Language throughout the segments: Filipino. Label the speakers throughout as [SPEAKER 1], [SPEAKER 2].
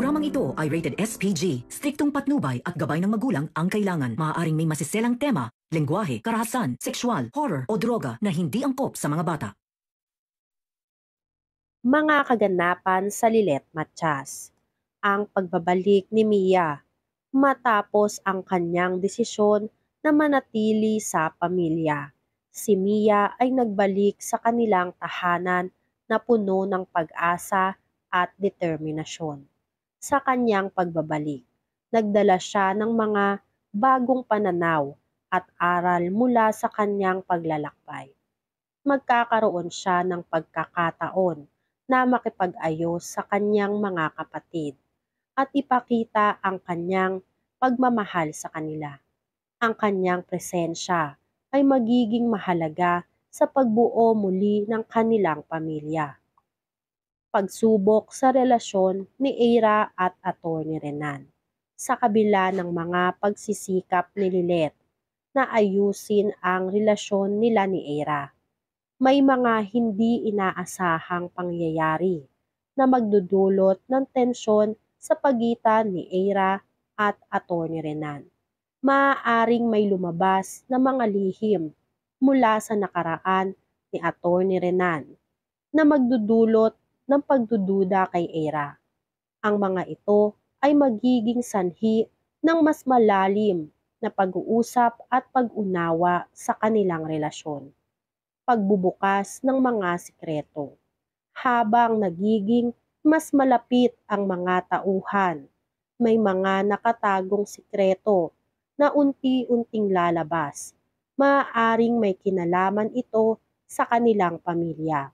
[SPEAKER 1] Programang ito ay rated SPG. Striktong patnubay at gabay ng magulang ang kailangan. Maaaring may masiselang tema, lengguwahe, karahasan, sexual, horror o droga na hindi angkop sa mga bata.
[SPEAKER 2] Mga kaganapan sa Lilet Matias. Ang pagbabalik ni Mia matapos ang kanyang desisyon na manatili sa pamilya. Si Mia ay nagbalik sa kanilang tahanan na puno ng pag-asa at determinasyon. Sa kanyang pagbabalik, nagdala siya ng mga bagong pananaw at aral mula sa kanyang paglalakbay. Magkakaroon siya ng pagkakataon na makipag-ayos sa kanyang mga kapatid at ipakita ang kanyang pagmamahal sa kanila. Ang kanyang presensya ay magiging mahalaga sa pagbuo muli ng kanilang pamilya. Pagsubok sa relasyon ni Eira at Atty. Renan. Sa kabila ng mga pagsisikap ni Lilet na ayusin ang relasyon nila ni Eira, may mga hindi inaasahang pangyayari na magdudulot ng tensyon sa pagitan ni Eira at Atty. Renan. Maaaring may lumabas na mga lihim mula sa nakaraan ni Atty. Renan na magdudulot ng pagdududa kay Eira. Ang mga ito ay magiging sanhi ng mas malalim na pag-uusap at pag-unawa sa kanilang relasyon. Pagbubukas ng mga sikreto. Habang nagiging mas malapit ang mga tauhan, may mga nakatagong sikreto na unti-unting lalabas. Maaaring may kinalaman ito sa kanilang pamilya.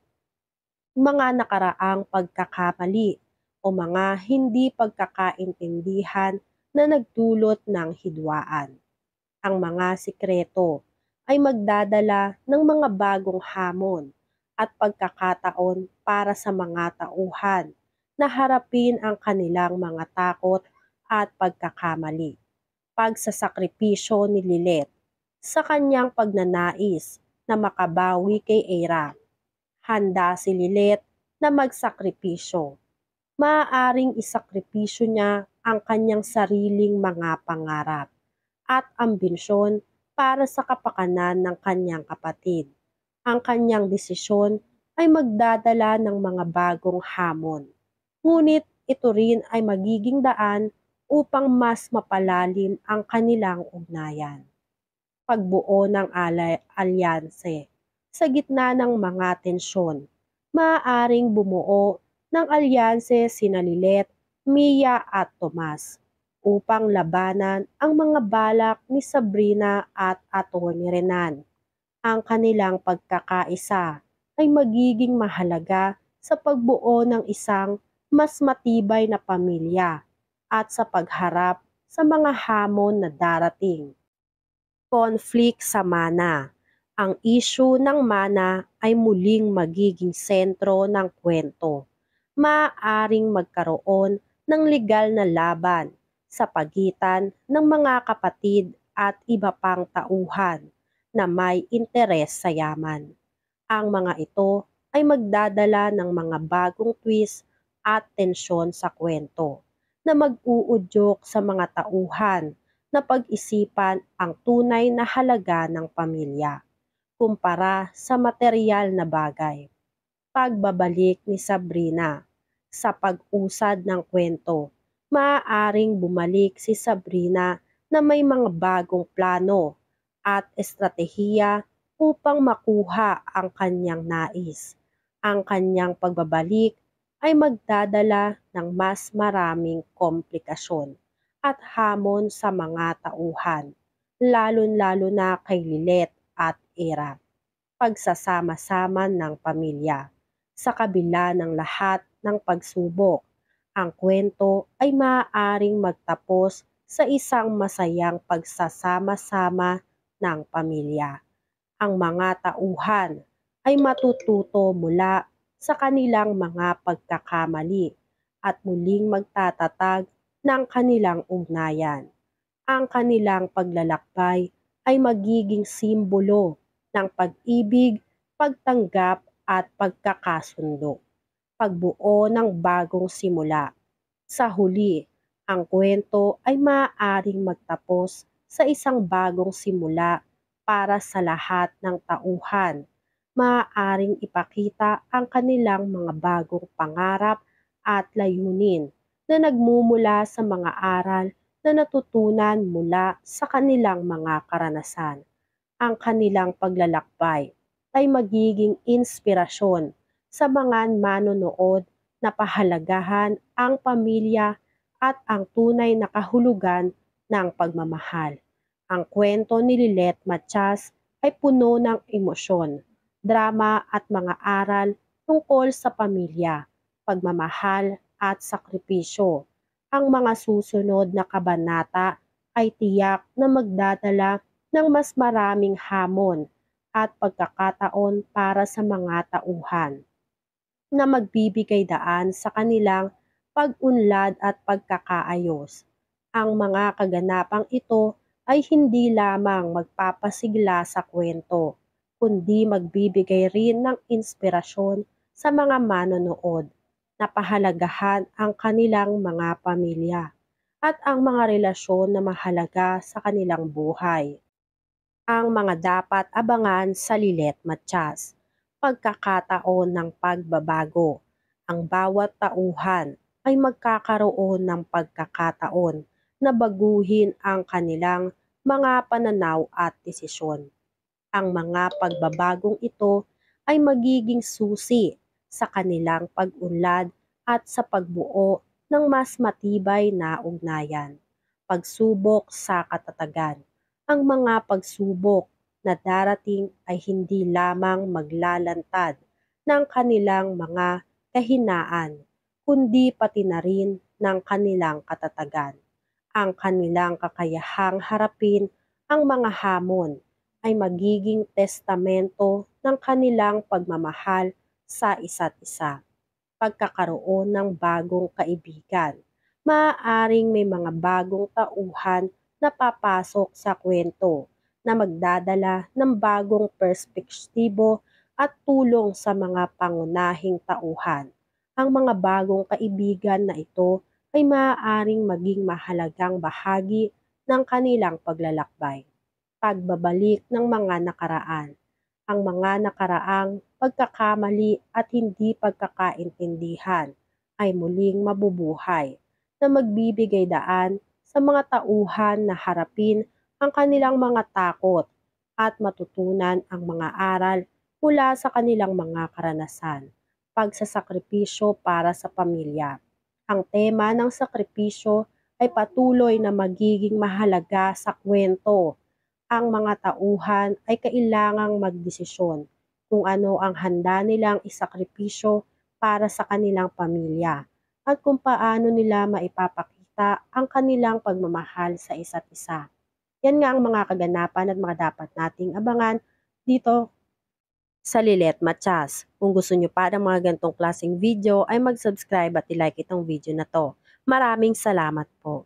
[SPEAKER 2] Mga nakaraang pagkakamali o mga hindi pagkakaintindihan na nagdulot ng hidwaan. Ang mga sikreto ay magdadala ng mga bagong hamon at pagkakataon para sa mga tauhan na harapin ang kanilang mga takot at pagkakamali. Pagsasakripisyo ni Lilet sa kanyang pagnanais na makabawi kay Eira. Handa si Lilet na magsakripisyo. Maaaring isakripisyo niya ang kanyang sariling mga pangarap at ambisyon para sa kapakanan ng kanyang kapatid. Ang kanyang desisyon ay magdadala ng mga bagong hamon. Ngunit ito rin ay magiging daan upang mas mapalalim ang kanilang ugnayan. Pagbuo ng alyanse. Sa gitna ng mga tensyon, maaaring bumuo ng alyanse sina Lilet, Mia at Tomas upang labanan ang mga balak ni Sabrina at Atty. Renan. Ang kanilang pagkakaisa ay magiging mahalaga sa pagbuo ng isang mas matibay na pamilya at sa pagharap sa mga hamon na darating. Conflict sa mana. Ang issue ng mana ay muling magiging sentro ng kwento. Maaaring magkaroon ng legal na laban sa pagitan ng mga kapatid at iba pang tauhan na may interes sa yaman. Ang mga ito ay magdadala ng mga bagong twist at tensyon sa kwento na mag-uudyok sa mga tauhan na pag-isipan ang tunay na halaga ng pamilya kumpara sa materyal na bagay. Pagbabalik ni Sabrina. Sa pag-usad ng kwento, maaaring bumalik si Sabrina na may mga bagong plano at estratehiya upang makuha ang kanyang nais. Ang kanyang pagbabalik ay magdadala ng mas maraming komplikasyon at hamon sa mga tauhan, lalo-lalo na kay Lilet at Eira. Pagsasama-sama ng pamilya. Sa kabila ng lahat ng pagsubok, ang kwento ay maaaring magtapos sa isang masayang pagsasama-sama ng pamilya. Ang mga tauhan ay matututo mula sa kanilang mga pagkakamali at muling magtatatag ng kanilang ugnayan. Ang kanilang paglalakbay ay magiging simbolo ng pag-ibig, pagtanggap at pagkakasundo. Pagbuo ng bagong simula. Sa huli, ang kwento ay maaaring magtapos sa isang bagong simula para sa lahat ng tauhan. Maaaring ipakita ang kanilang mga bagong pangarap at layunin na nagmumula sa mga aral na natutunan mula sa kanilang mga karanasan. Ang kanilang paglalakbay ay magiging inspirasyon sa mga manonood na pahalagahan ang pamilya at ang tunay na kahulugan ng pagmamahal. Ang kwento ni Lilet Matias ay puno ng emosyon, drama at mga aral tungkol sa pamilya, pagmamahal at sakripisyo. Ang mga susunod na kabanata ay tiyak na magdadala ng mas maraming hamon at pagkakataon para sa mga tauhan na magbibigay daan sa kanilang pag-unlad at pagkakaayos. Ang mga kaganapang ito ay hindi lamang magpapasigla sa kwento, kundi magbibigay rin ng inspirasyon sa mga manonood na pahalagahan ang kanilang mga pamilya at ang mga relasyon na mahalaga sa kanilang buhay. Ang mga dapat abangan sa Lilet Matias. Pagkakataon ng pagbabago. Ang bawat tauhan ay magkakaroon ng pagkakataon na baguhin ang kanilang mga pananaw at desisyon. Ang mga pagbabagong ito ay magiging susi sa kanilang pag-unlad at sa pagbuo ng mas matibay na ugnayan. Pagsubok sa katatagan. Ang mga pagsubok na darating ay hindi lamang maglalantad ng kanilang mga kahinaan, kundi pati na rin ng kanilang katatagan. Ang kanilang kakayahang harapin ang mga hamon ay magiging testamento ng kanilang pagmamahal sa isa't isa. Pagkakaroon ng bagong kaibigan. Maaaring may mga bagong tauhan na papasok sa kwento na magdadala ng bagong perspektibo at tulong sa mga pangunahing tauhan. Ang mga bagong kaibigan na ito ay maaaring maging mahalagang bahagi ng kanilang paglalakbay. Pagbabalik ng mga nakaraan. Ang mga nakaraang pagkakamali at hindi pagkakaintindihan ay muling mabubuhay na magbibigay daan sa mga tauhan na harapin ang kanilang mga takot at matutunan ang mga aral mula sa kanilang mga karanasan. Pagsasakripisyo para sa pamilya. Ang tema ng sakripisyo ay patuloy na magiging mahalaga sa kwento. Ang mga tauhan ay kailangang magdesisyon kung ano ang handa nilang isakripisyo para sa kanilang pamilya at kung paano nila maipapakita ang kanilang pagmamahal sa isa't isa. Yan nga ang mga kaganapan at mga dapat nating abangan dito sa Lilet Matias. Kung gusto nyo pa ng mga ganitong klaseng video ay mag-subscribe at i-like itong video na to. Maraming salamat po.